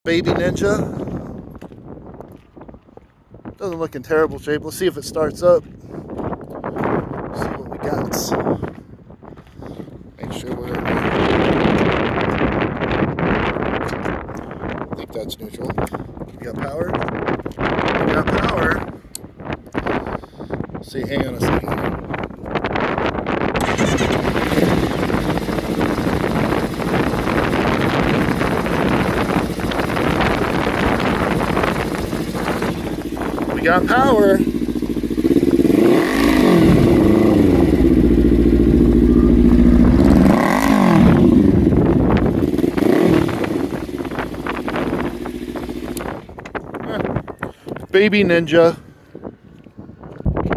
Baby Ninja. Doesn't look in terrible shape. Let's see if it starts up. See what we got. Make sure we're... I think that's neutral. We got power. We got power. Let's see, hang on a second here. We got power. Baby Ninja.